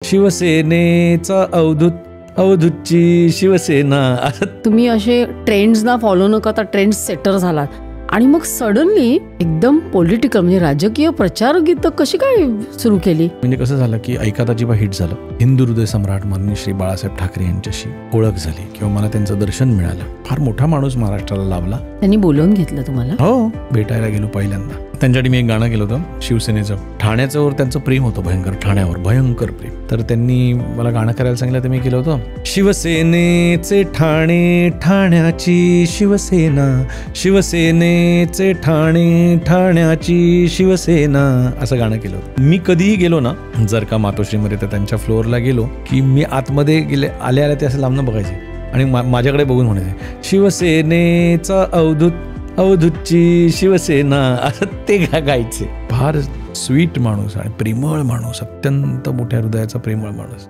शिवसेनेचा अवधूतची शिवसेना. तुम्ही असे ट्रेंड्सना फॉलो न करता ट्रेंड सेटर झालात आणि मग सडनली एकदम पॉलिटिकल म्हणजे राजकीय प्रचार गीतं कशी काय सुरू केली? म्हणजे कसं झालं की ऐकाता जेव्हा हिट झालं, हिंदू हृदय सम्राट माननीय श्री बाळासाहेब ठाकरे यांच्याशी ओळख झाली किंवा मला त्यांचं दर्शन मिळालं. फार मोठा माणूस महाराष्ट्राला लाभला. त्यांनी बोलवून घेतलं तुम्हाला? हो, भेटायला गेलो पहिल्यांदा. त्यांच्यासाठी मी एक गाणं केलं होतं शिवसेनेचं. ठाण्याच्यावर त्यांचं प्रेम होतं भयंकर, ठाण्यावर भयंकर प्रेम. तर त्यांनी मला गाणं करायला सांगितलं तर मी केलं होतं. शिवसेनेचे ठाणे, ठाण्याची शिवसेना, शिवसेनेचे ठाणे, ठाण्याची शिवसेना, असं गाणं केलं होतं. मी कधीही गेलो ना, जर का मातोश्रीमध्ये तर त्यांच्या फ्लोअरला गेलो की मी आतमध्ये आल्या ते असं लांबनं बघायचे आणि माझ्याकडे बघून म्हणायचे शिवसेनेचा अवधूतची शिवसेना, असं ते गायचे. फार स्वीट माणूस आणि प्रेमळ माणूस, अत्यंत मोठ्या हृदयाचा प्रेमळ माणूस.